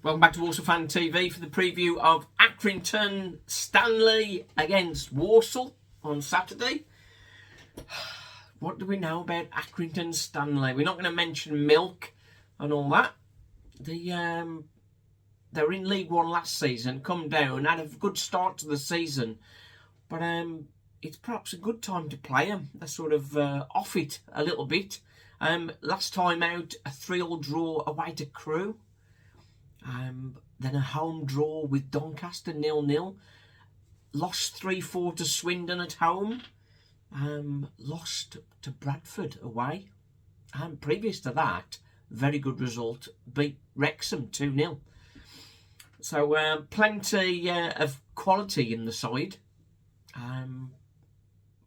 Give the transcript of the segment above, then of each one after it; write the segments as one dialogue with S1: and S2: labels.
S1: Welcome back to Walsall Fan TV for the preview of Accrington Stanley against Walsall on Saturday. What do we know about Accrington Stanley? We're not going to mention milk and all that. They were in League One last season, come down, had a good start to the season, but it's perhaps a good time to play them. They're sort of off it a little bit. Last time out, a 3-3 draw away to Crewe. Then a home draw with Doncaster 0-0. Lost 3-4 to Swindon at home. Lost to Bradford away. Previous to that, very good result. Beat Wrexham 2-0. So plenty of quality in the side.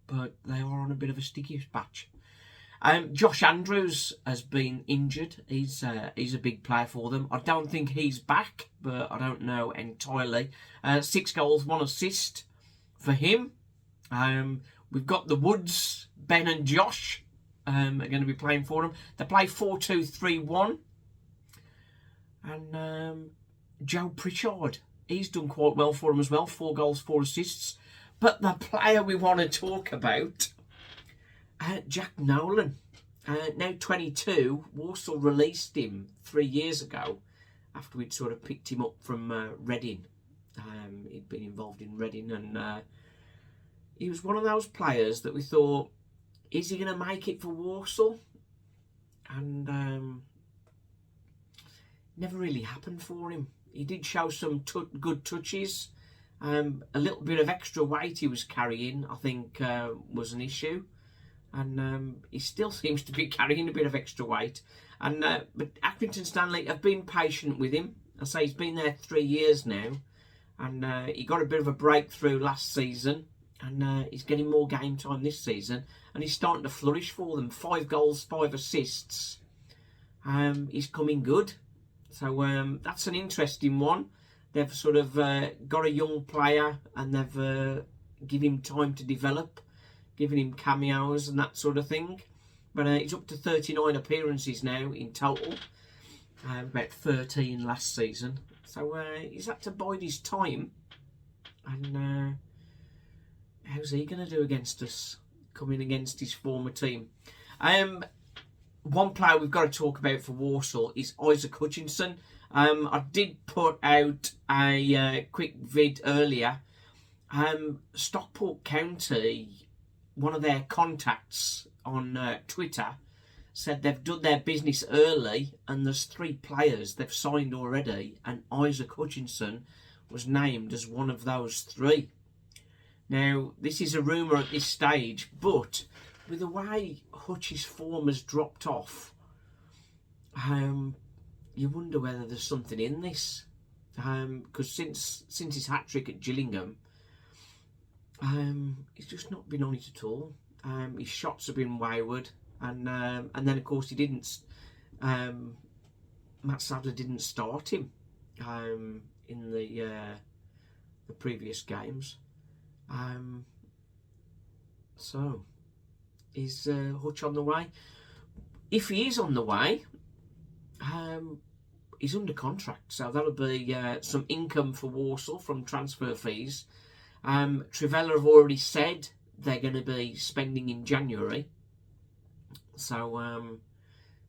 S1: But they are on a bit of a sticky patch. Josh Andrews has been injured. He's a big player for them. I don't think he's back, but I don't know entirely. 6 goals, 1 assist for him. We've got the Woods, Ben and Josh are going to be playing for them. They play 4-2-3-1. And Joe Pritchard, he's done quite well for them as well. 4 goals, 4 assists. But the player we want to talk about, Jack Nolan, now 22. Walsall released him 3 years ago after we'd sort of picked him up from Reading. He'd been involved in Reading, and he was one of those players that we thought, is he going to make it for Walsall? And never really happened for him. He did show some good touches. A little bit of extra weight he was carrying, I think, was an issue. And he still seems to be carrying a bit of extra weight. And but Accrington Stanley have been patient with him. I say he's been there 3 years now. And he got a bit of a breakthrough last season. And he's getting more game time this season. And he's starting to flourish for them. 5 goals, 5 assists. He's coming good. So that's an interesting one. They've sort of got a young player and they've given him time to develop. Giving him cameos and that sort of thing. But he's up to 39 appearances now in total. About 13 last season. So he's had to bide his time. And how's he going to do against us? Coming against his former team. One player we've got to talk about for Walsall is Isaac Hutchinson. I did put out a quick vid earlier. Stockport County, one of their contacts on Twitter, said they've done their business early and there's 3 players they've signed already, and Isaac Hutchinson was named as one of those 3. Now, this is a rumour at this stage, but with the way Hutch's form has dropped off, you wonder whether there's something in this. Because since his hat-trick at Gillingham, he's just not been on it at all. His shots have been wayward, and then of course he didn't. Matt Sadler didn't start him in the previous games. So is Hutch on the way? If he is on the way, he's under contract, so that'll be some income for Walsall from transfer fees. Trivella have already said they're going to be spending in January. So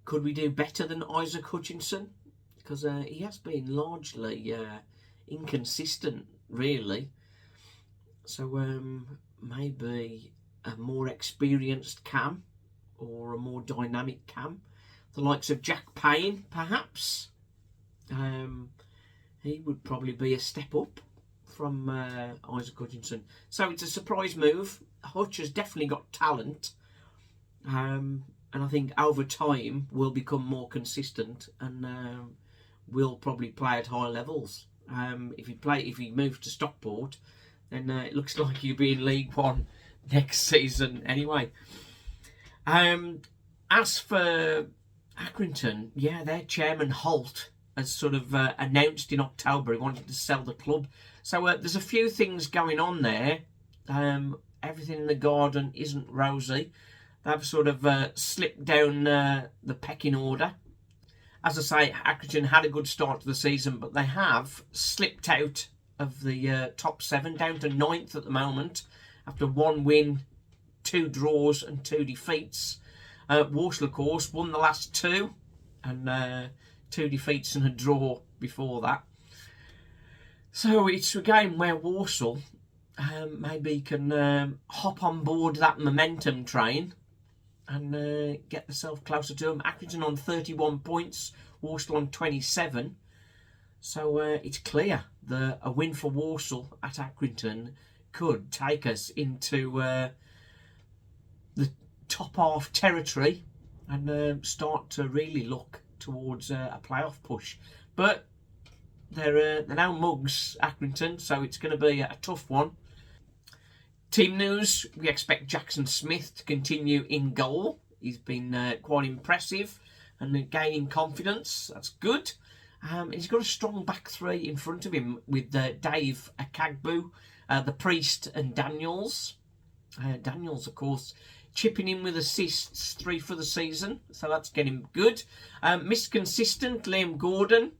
S1: could we do better than Isaac Hutchinson? Because he has been largely inconsistent, really. So maybe a more experienced Cam or a more dynamic Cam. The likes of Jack Payne, perhaps. He would probably be a step up from Isaac Hutchinson. So it's a surprise move. Hutch has definitely got talent. And I think over time will become more consistent and will probably play at high levels. If he moves to Stockport, then it looks like he'll be in League One next season anyway. As for Accrington, their chairman Holt has sort of announced in October he wanted to sell the club. So there's a few things going on there. Everything in the garden isn't rosy. They've sort of slipped down the pecking order. As I say, Accrington had a good start to the season, but they have slipped out of the top 7, down to 9th at the moment, after 1 win, 2 draws and 2 defeats. Walsall, of course, won the last 2, and 2 defeats and a draw before that. So it's a game where Walsall maybe can hop on board that momentum train and get themselves closer to them. Accrington on 31 points, Walsall on 27. So it's clear that a win for Walsall at Accrington could take us into the top half territory and start to really look towards a playoff push. But they're now mugs, Accrington, so it's going to be a tough one. Team news, we expect Jackson Smith to continue in goal. He's been quite impressive and gaining confidence. That's good. He's got a strong back 3 in front of him with Dave Akagbu, the Priest and Daniels. Daniels, of course, chipping in with assists, 3 for the season, so that's getting good. Mr. Consistent, Liam Gordon,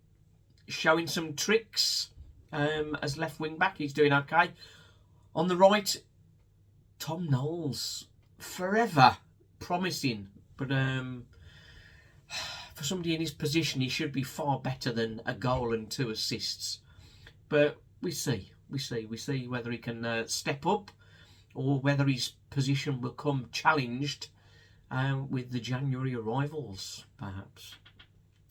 S1: showing some tricks as left wing back. He's doing okay. On the right, Tom Knowles, forever promising, but for somebody in his position, he should be far better than a goal and 2 assists. But we see whether he can step up, or whether his position will come challenged with the January arrivals, perhaps.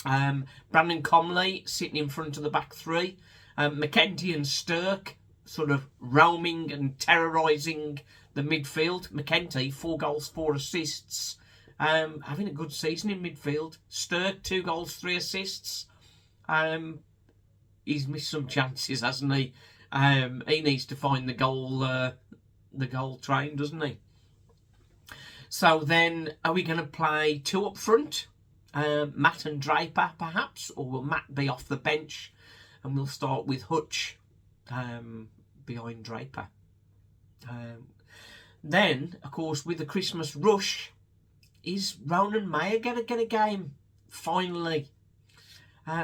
S1: Brandon Comley sitting in front of the back 3. McKenty and Stirk sort of roaming and terrorising the midfield. McKenty, 4 goals, 4 assists. Having a good season in midfield. Stirk, 2 goals, 3 assists. He's missed some chances, hasn't he? He needs to find the goal train, doesn't he? So then, are we going to play 2 up front? Matt and Draper, perhaps? Or will Matt be off the bench? And we'll start with Hutch behind Draper. Then, of course, with the Christmas rush, is Ronan Mayer going to get a game? Finally.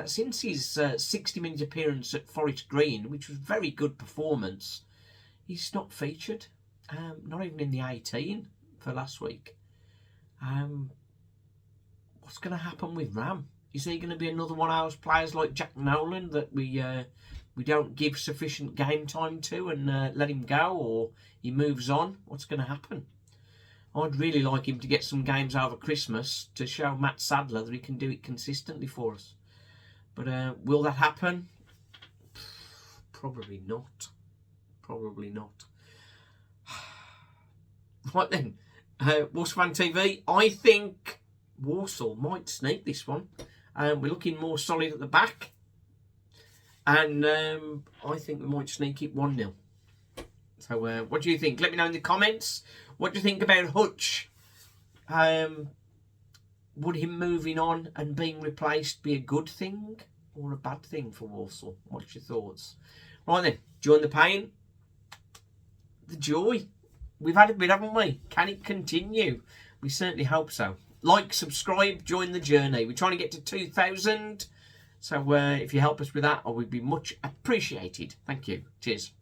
S1: Since his 60-minute appearance at Forest Green, which was a very good performance, he's not featured. Not even in the 18 for last week. What's going to happen with Ram? Is he going to be another one of those players like Jack Nolan that we don't give sufficient game time to and let him go, or he moves on? What's going to happen? I'd really like him to get some games over Christmas to show Matt Sadler that he can do it consistently for us. But will that happen? Probably not. Probably not. Right then, Walsall Fan TV, I think Walsall might sneak this one. We're looking more solid at the back. And I think we might sneak it 1-0. So what do you think? Let me know in the comments. What do you think about Hutch? Would him moving on and being replaced be a good thing or a bad thing for Walsall? What's your thoughts? Right then, join the pain. The joy. We've had a bit, haven't we? Can it continue? We certainly hope so. Like, subscribe, join the journey. We're trying to get to 2,000. So if you help us with that, I would be much appreciated. Thank you. Cheers.